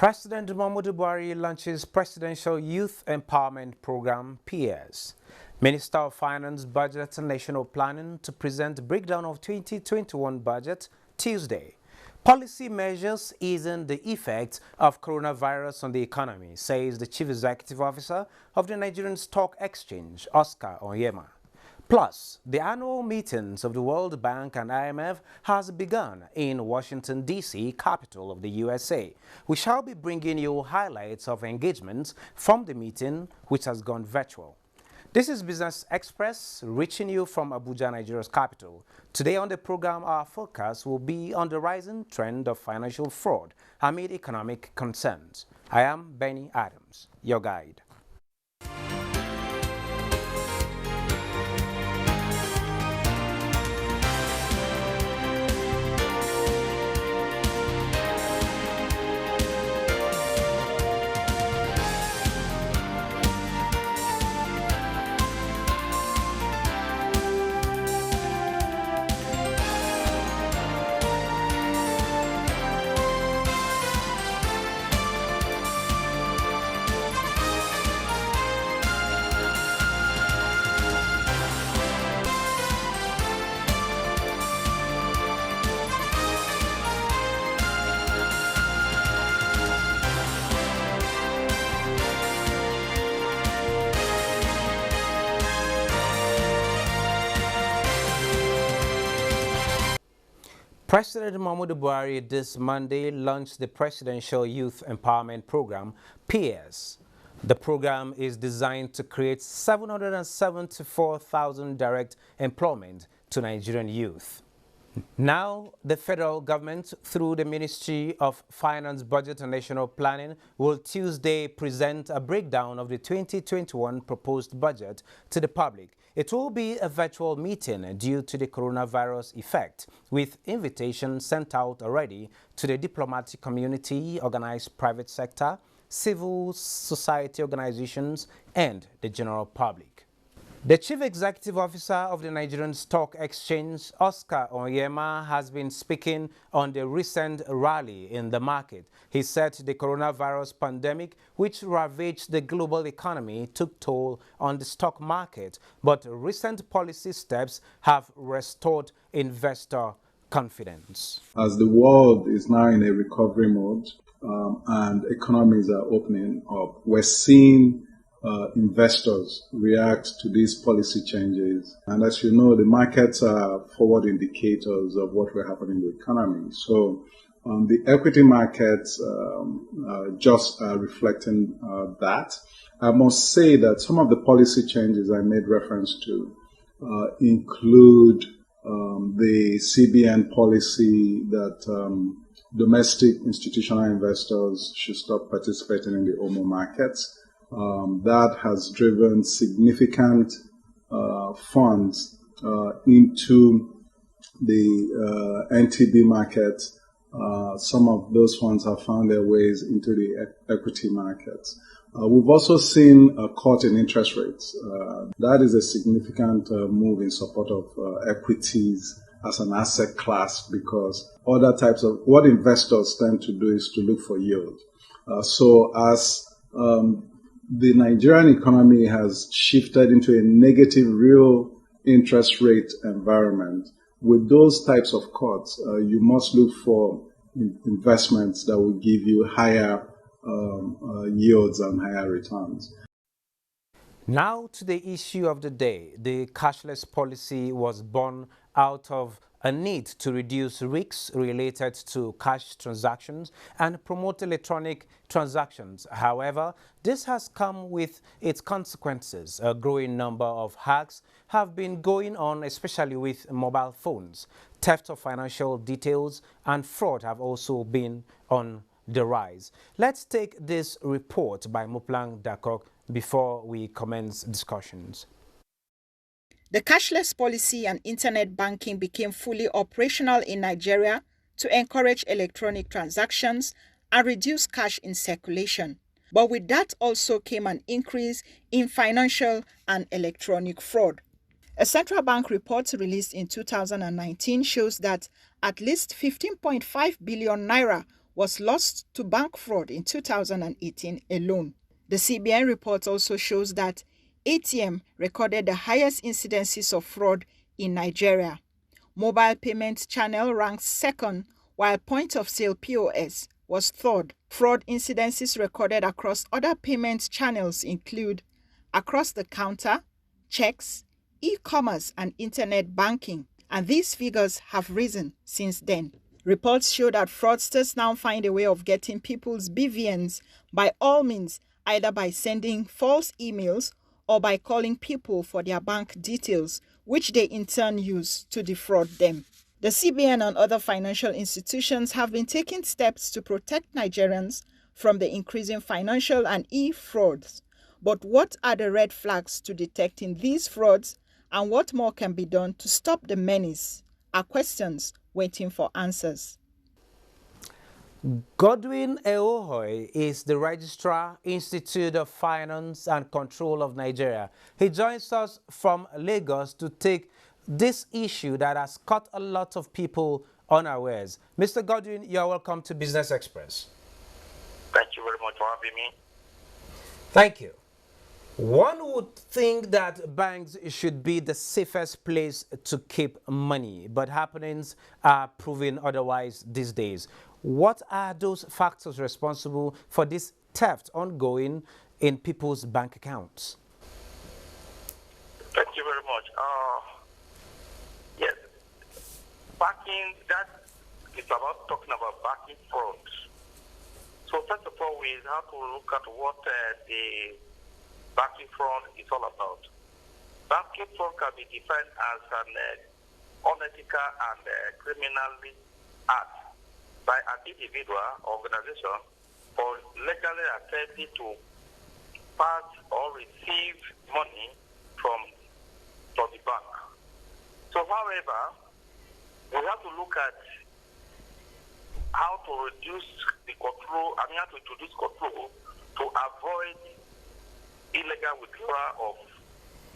President Muhammadu Buhari launches Presidential Youth Empowerment Program (PEERS). Minister of Finance, Budget and National Planning to present breakdown of 2021 budget Tuesday. Policy measures easing the effects of coronavirus on the economy, says the Chief Executive Officer of the Nigerian Stock Exchange, Oscar Onyema. Plus, the annual meetings of the World Bank and IMF has begun in Washington, D.C., capital of the USA. We shall be bringing you highlights of engagements from the meeting, which has gone virtual. This is Business Express, reaching you from Abuja, Nigeria's capital. Today on the program, our focus will be on the rising trend of financial fraud amid economic concerns. I am Benny Adams, your guide. President Muhammadu Buhari this Monday launched the Presidential Youth Empowerment Program, PEERS. The program is designed to create 774,000 direct employment to Nigerian youth. Now, the federal government, through the Ministry of Finance, Budget and National Planning, will Tuesday present a breakdown of the 2021 proposed budget to the public. It will be a virtual meeting due to the coronavirus effect, with invitations sent out already to the diplomatic community, organized private sector, civil society organizations, and the general public. The Chief Executive Officer of the Nigerian Stock Exchange, Oscar Onyema, has been speaking on the recent rally in the market. He said the coronavirus pandemic, which ravaged the global economy, took toll on the stock market, but recent policy steps have restored investor confidence. As the world is now in a recovery mode and economies are opening up, we're seeing investors react to these policy changes. And as you know, the markets are forward indicators of what will happen in the economy. So the equity markets just are reflecting that. I must say that some of the policy changes I made reference to include the CBN policy that domestic institutional investors should stop participating in the OMO markets. That has driven significant funds into the NTB market. Some of those funds have found their ways into the equity markets. We've also seen a cut in interest rates. That is a significant move in support of equities as an asset class, because other types of what investors tend to do is to look for yield. So as the Nigerian economy has shifted into a negative real interest rate environment, with those types of cuts, you must look for investments that will give you higher yields and higher returns. Now to the issue of the day. The cashless policy was born out of a need to reduce risks related to cash transactions and promote electronic transactions. However, this has come with its consequences. A growing number of hacks have been going on, especially with mobile phones. Theft of financial details and fraud have also been on the rise. Let's take this report by Muplang Dakok before we commence discussions. The cashless policy and internet banking became fully operational in Nigeria to encourage electronic transactions and reduce cash in circulation. But with that also came an increase in financial and electronic fraud. A central bank report released in 2019 shows that at least 15.5 billion naira was lost to bank fraud in 2018 alone. The CBN report also shows that ATM recorded the highest incidences of fraud in Nigeria. Mobile payment channel ranks second, while point-of-sale POS was third. Fraud incidences recorded across other payment channels include across-the-counter, checks, e-commerce and internet banking, and these figures have risen since then. Reports show that fraudsters now find a way of getting people's BVNs by all means, either by sending false emails or by calling people for their bank details, which they in turn use to defraud them. The CBN and other financial institutions have been taking steps to protect Nigerians from the increasing financial and e-frauds. But what are the red flags to detecting these frauds, and what more can be done to stop the menace? Are questions waiting for answers. Godwin Eohoy is the Registrar, Institute of Finance and Control of Nigeria. He joins us from Lagos to take this issue that has caught a lot of people unawares. Mr. Godwin, you are welcome to Business Express. Thank you very much for having me. Thank you. One would think that banks should be the safest place to keep money, but happenings are proving otherwise these days. What are those factors responsible for this theft ongoing in people's bank accounts? Thank you very much. Yes, banking, that is about talking about banking fraud. So first of all, we have to look at what the banking fraud is all about. Banking fraud can be defined as an unethical and criminal act by an individual or organization for legally attempting to pass or receive money from the bank. So, however, we have to look at how to reduce the control, how to introduce control to avoid illegal withdrawal of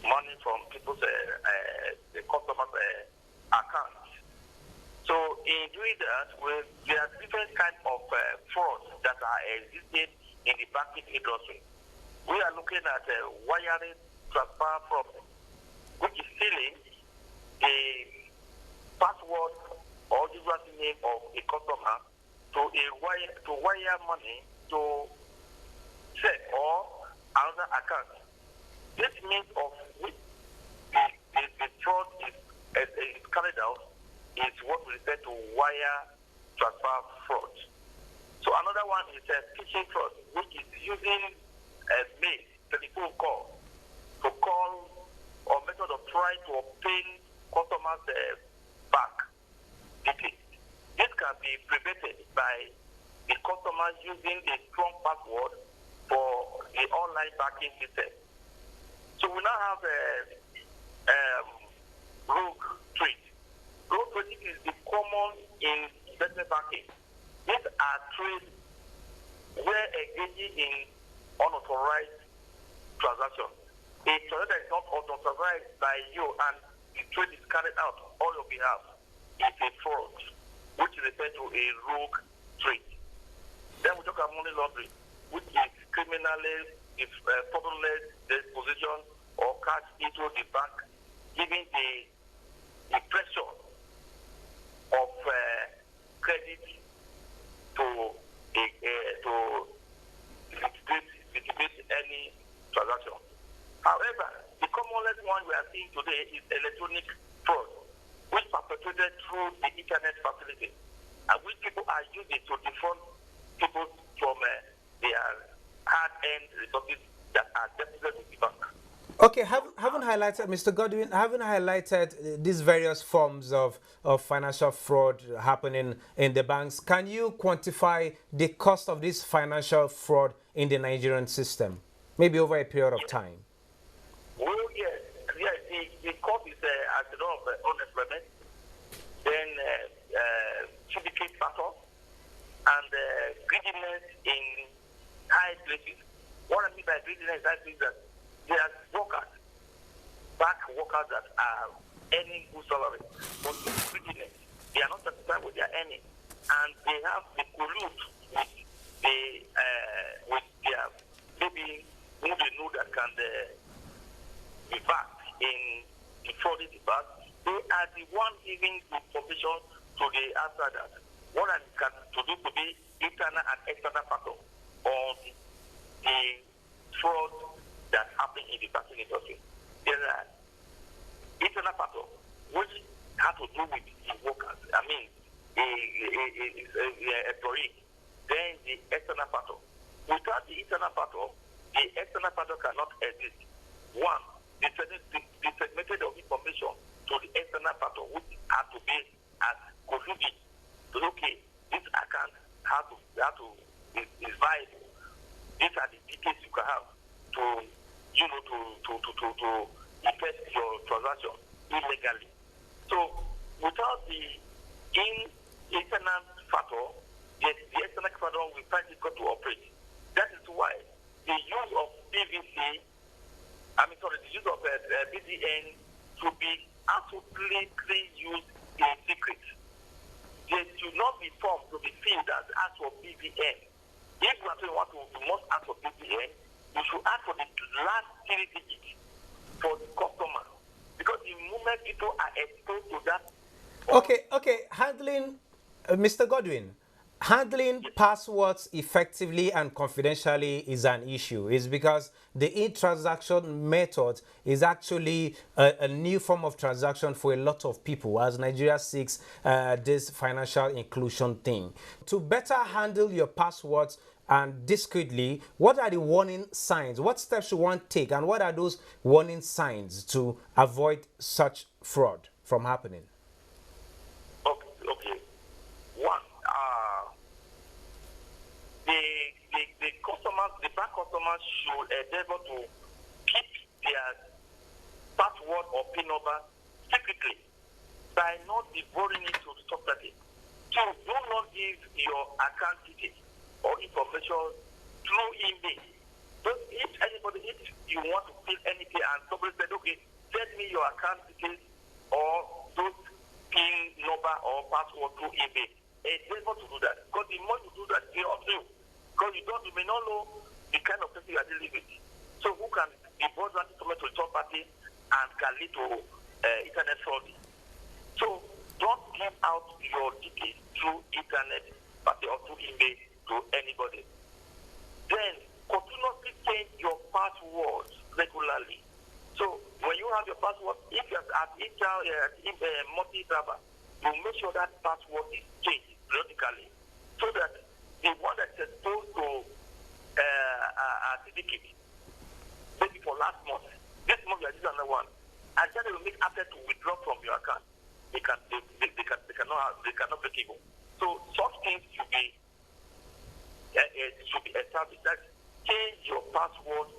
money from people's the customers' accounts. So in doing that, there are different kinds of frauds that are existing in the banking industry. We are looking at wiring transfer fraud, which is stealing the password or user name of a customer to wire money to check or another account. This means of which the fraud is carried out is what we refer to wire transfer fraud. So another one is phishing fraud, which is using a mail, telephone call, to call or method of trying to obtain customers' bank details. This can be prevented by the customer using a strong password for the online banking system. So we now have rogue trade. Rogue trading is the common in investment banking. These are trades where engaging in unauthorized transactions. A transaction is not authorized by you and the trade is carried out on your behalf. It's a fraud, which is referred to a rogue trade. Then we talk about money laundering, which is criminally fraudulent disposition or cash into the bank, giving the impression of credit to liquidate any transaction. However, the commonest one we are seeing today is electronic fraud, which perpetrated through the internet facility, and which people are using to defraud people from their hard-earned resources that are deposited with the bank. Okay, haven't highlighted, Mr. Godwin, haven't highlighted these various forms of financial fraud happening in the banks. Can you quantify the cost of this financial fraud in the Nigerian system, maybe over a period of time? Well, yes. The cost is as a result of unemployment, then syndicate battle, and greediness in high places. What I mean by greediness is that there are bank workers that are earning good salary, but with greediness, they are not satisfied with their earning. and they collude with their maybe who they know that can be backed in defrauding the bank. They are the one giving information to the outsiders. What I can to do to be internal and external factor on the fraud that happened in the banking industry. There are internal factor which have to do with the workers. I mean, a employee. Then the external factor. Without the internal factor, the external factor cannot exist. One, the segmented of information to the external factor, which have to be as collusion. So, okay, this account is viable. These are the details you can have to effect your transaction illegally. So, without the internal factor, the external factor will find it difficult to operate. That is why the use of the use of BDN should be absolutely used in secret. They should not be formed to be seen as ask for BDN. If you must ask for BDN, you should ask for the last 3 digits for the customer. Because the moment people are exposed to that. Okay, handling, Mr. Godwin, handling passwords effectively and confidentially is an issue. It's because the e-transaction method is actually a new form of transaction for a lot of people as Nigeria seeks this financial inclusion thing. To better handle your passwords and discreetly, what are the warning signs? What steps should one take, and what are those warning signs to avoid such fraud from happening? Okay. One, the bank customers should endeavor to keep their password or PIN number secretly by not divulging it to the third party. So do not give your account details or information through email. So if you want to fill anything and somebody said, okay, send me your account details or those PIN number or password through email, endeavor to do that. Because the more you do that, they help you. Because you may not know the kind of person you are dealing with. So who can divulge that information to a third party and can lead to internet fraud. So don't give out your details through internet or through email to anybody. Then continuously change your passwords regularly. So when you have your password, if you're at multi-server, you make sure that password is changed periodically so that the one that's exposed to a syndicate, maybe for last month, this month you are using another one, and then they will make attempt to withdraw from your account. They cannot break even. So such things should be established. That change your password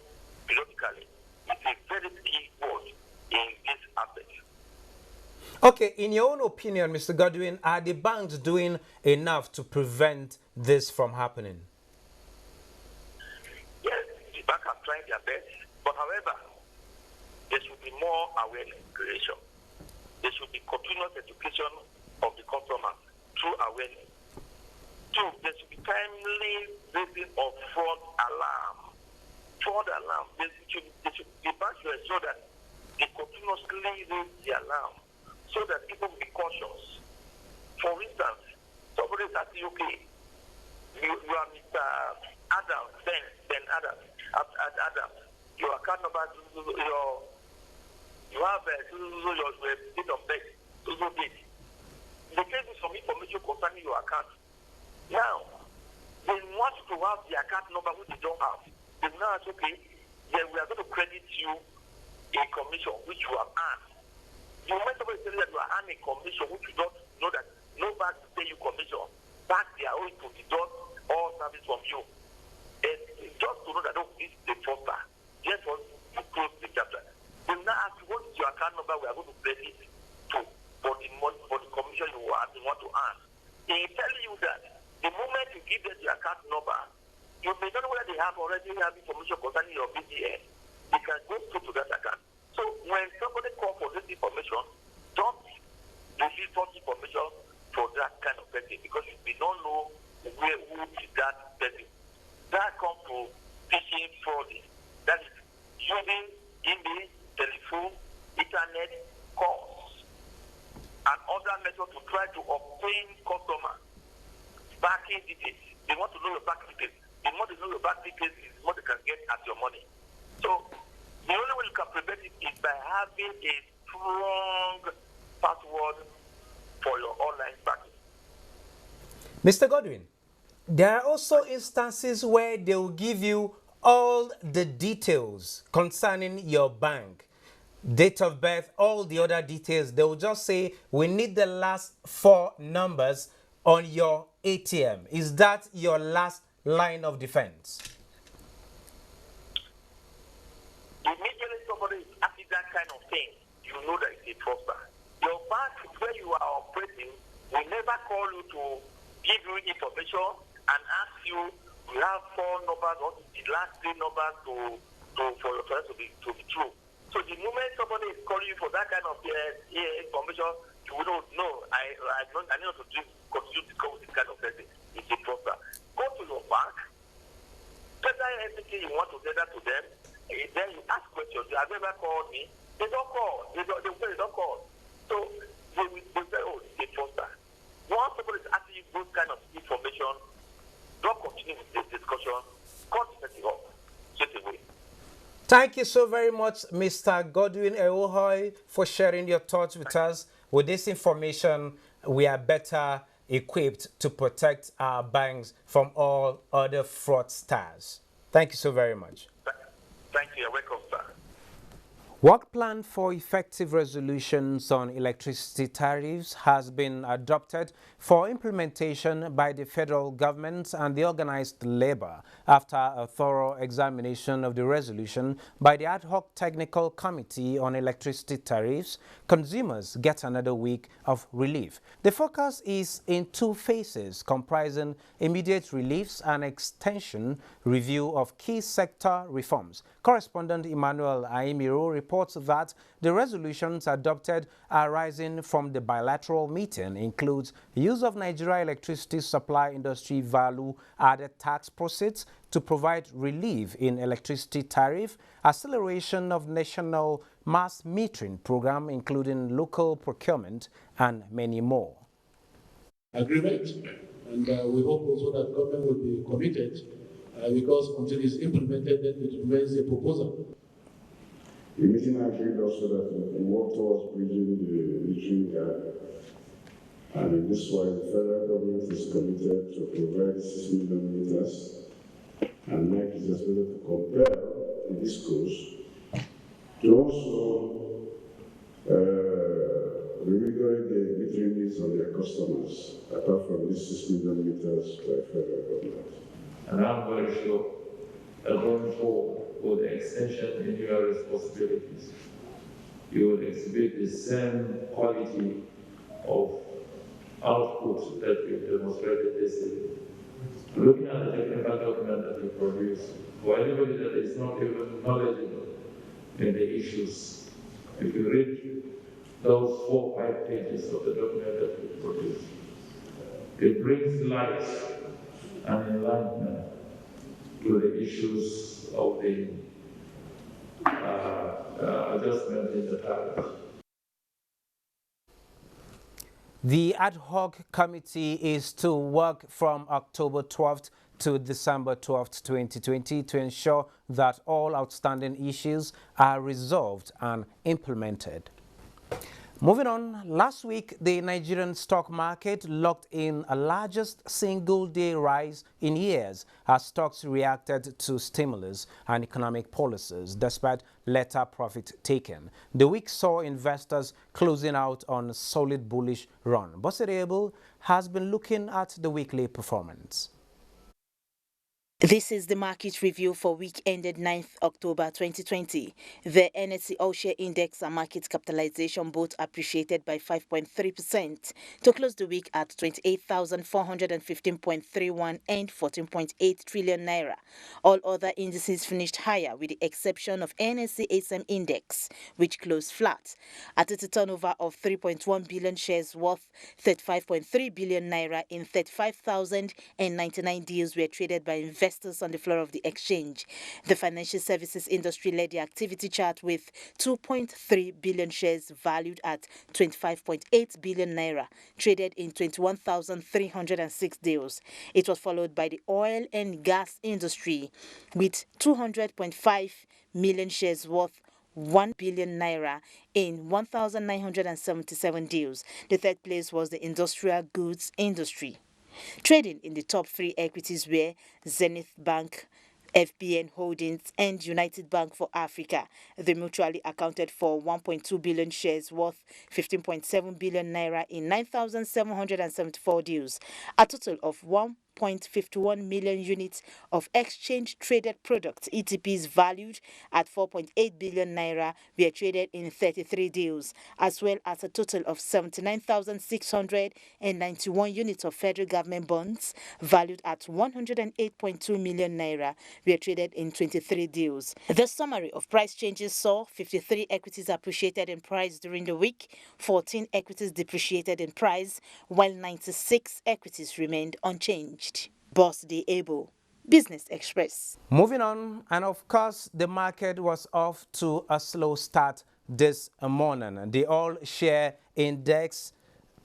periodically. It's a very key word in this aspect. Okay, in your own opinion, Mr. Godwin, are the banks doing enough to prevent this from happening? Yes, the banks are trying their best, but however, there should be more awareness creation. There should be continuous education of the customers through awareness. Two, there should be timely raising of fraud alarm. Fraud alarm. The bank should ensure that they continuously raise the alarm so that people will be cautious. For instance, somebody is asking, okay, you are Mr. Adams, Ben Adams, your account number, you have your date of birth, date. They give you some information concerning your account. Now, they want to have the account number which they don't have. They now ask, okay, then we are going to credit you a commission which you have earned. The moment somebody tells you that you are earning a commission which you don't know that no bank will pay you commission, banks they are owing to deduct all service from you. And just to know that this is the foster, therefore you close the chapter. They will now ask you what is your account number we are going to credit to for the money, for the commission you want to earn. They tell you that the moment you give them the account number, you may not know whether they have already have information concerning your BDN. They can go through to that account. So when somebody calls for this information, don't receive false information for that kind of person because we don't know who is that person. That comes to phishing fraud. That is using email, telephone, internet calls, and other methods to try to obtain customer banking details. They want to know your bank details. The more they know your bank details, the more they can get at your money. So the only way you can prevent it is by having a strong password for your online banking. Mr. Godwin, there are also instances where they will give you all the details concerning your bank, date of birth, all the other details. They will just say, we need the last 4 numbers on your ATM. Is that your last line of defense? Immediately somebody is asking that kind of thing, you know that it's a fraudster. Your bank where you are operating will never call you to give you information and ask you, you have 4 numbers or the last 3 numbers for your friends to be true. So the moment somebody is calling you for that kind of information, you will not know. I need to continue to go with this kind of person. It's a fraudster. Go to your bank, tell everything you want to say that to them, and then you ask questions. Have you ever called me? They don't call. They don't call. So they say, oh, it's a fraudster. Once somebody is asking you those kind of information, don't continue with this discussion. Call the person up straight away. Thank you so very much, Mr. Godwin Ewohoi, for sharing your thoughts with us. With this information, we are better equipped to protect our banks from all other fraudsters. Thank you so very much. Thank you. You're welcome, sir. Work plan for effective resolutions on electricity tariffs has been adopted for implementation by the federal government and the organized labor after a thorough examination of the resolution by the ad hoc technical committee on electricity tariffs. Consumers get another week of relief. The focus is in 2 phases comprising immediate reliefs and extension review of key sector reforms. Correspondent Emmanuel Aimiro reports that the resolutions adopted arising from the bilateral meeting includes use of Nigeria electricity supply industry value-added tax proceeds to provide relief in electricity tariff, acceleration of national mass metering program including local procurement, and many more. Agreement, and we hope also that government will be committed because until it's implemented, then it remains a proposal. The meeting agreed also that we work towards bridging the metering gap, and in this way, the federal government is committed to provide 6 million meters, and NEC is expected to compel the discourse to also reinvigorate the metering needs of their customers, apart from these 6 million meters by federal government. And I'm very sure that going forward with the extension in your responsibilities, you will exhibit the same quality of output that we've demonstrated this year. Looking at the technical document that you produced, for anybody that is not even knowledgeable in the issues, if you read those 4 or 5 pages of the document that we produced, it brings light and enlightenment to the issues of the adjustment in the tariff. The ad hoc committee is to work from October 12th to December 12th, 2020 to ensure that all outstanding issues are resolved and implemented. Moving on, last week, the Nigerian stock market locked in a largest single-day rise in years as stocks reacted to stimulus and economic policies despite later profit taken. The week saw investors closing out on a solid bullish run. Bosirable has been looking at the weekly performance. This is the market review for week ended 9th October 2020. The NSE All-Share Index and market capitalization both appreciated by 5.3% to close the week at 28,415.31 and 14.8 trillion naira. All other indices finished higher with the exception of NSE ASM Index, which closed flat at a turnover of 3.1 billion shares worth 35.3 billion naira in 35,099 deals were traded by investors on the floor of the exchange. The financial services industry led the activity chart with 2.3 billion shares valued at 25.8 billion naira, traded in 21,306 deals. It was followed by the oil and gas industry with 200.5 million shares worth 1 billion naira in 1,977 deals. The third place was the industrial goods industry. Trading in the top three equities were Zenith Bank, FBN Holdings and United Bank for Africa. They mutually accounted for 1.2 billion shares worth 15.7 billion naira in 9,774 deals. A total of 1.51 million units of exchange-traded products, ETPs valued at 4.8 billion naira, were traded in 33 deals, as well as a total of 79,691 units of federal government bonds valued at 108.2 million naira were traded in 23 deals. The summary of price changes saw 53 equities appreciated in price during the week, 14 equities depreciated in price, while 96 equities remained unchanged. Boss D. Able, Business Express. Moving on, and of course, the market was off to a slow start this morning. The all-share index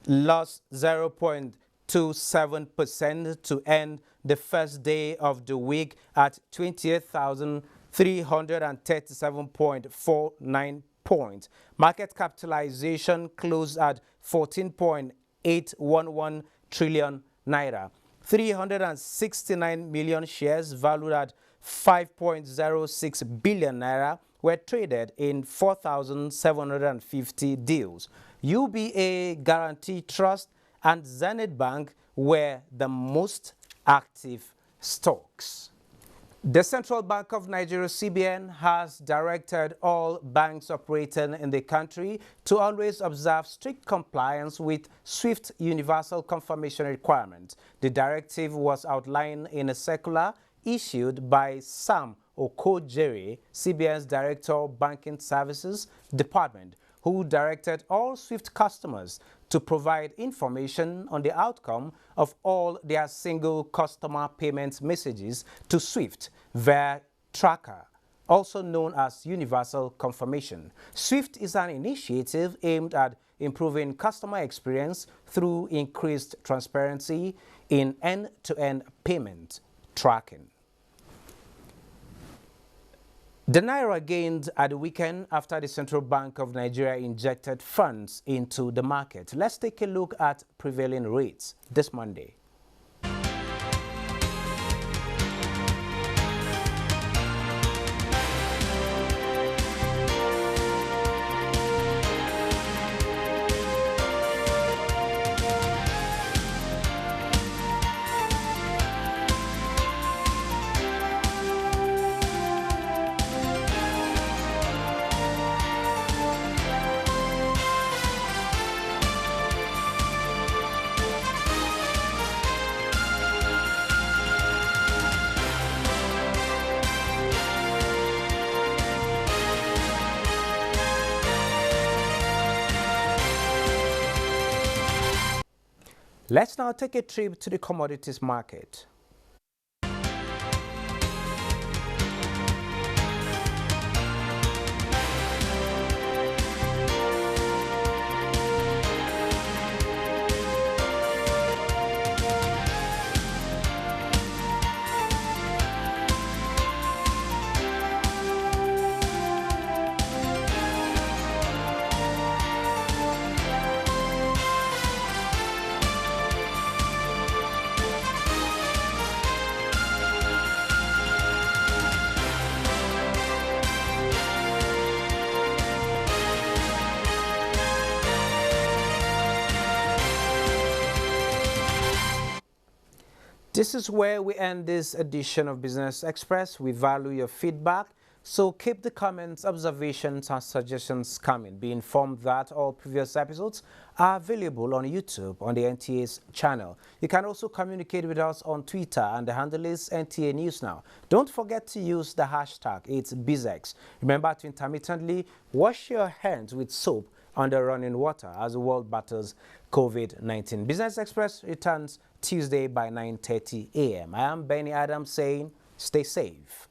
lost 0.27% to end the first day of the week at 28,337.49 points. Market capitalization closed at 14.811 trillion naira. 369 million shares valued at 5.06 billion naira were traded in 4,750 deals. UBA Guarantee Trust and Zenith Bank were the most active stocks. The Central Bank of Nigeria, CBN, has directed all banks operating in the country to always observe strict compliance with SWIFT Universal Confirmation requirements. The directive was outlined in a circular issued by Sam Okojere, CBN's Director of Banking Services Department, who directed all SWIFT customers to provide information on the outcome of all their single customer payment messages to SWIFT via Tracker, also known as Universal Confirmation. SWIFT is an initiative aimed at improving customer experience through increased transparency in end-to-end payment tracking. The Naira gained at the weekend after the Central Bank of Nigeria injected funds into the market. Let's take a look at prevailing rates this Monday. Let's now take a trip to the commodities market. This is where we end this edition of Business Express. We value your feedback, so keep the comments, observations, and suggestions coming. Be informed that all previous episodes are available on YouTube on the NTA's channel. You can also communicate with us on Twitter, and the handle is NTA News Now. Don't forget to use the hashtag, it's BizX. Remember to intermittently wash your hands with soap under running water as the world battles COVID-19. Business Express returns Tuesday by 9:30 a.m. I am Benny Adams saying, stay safe.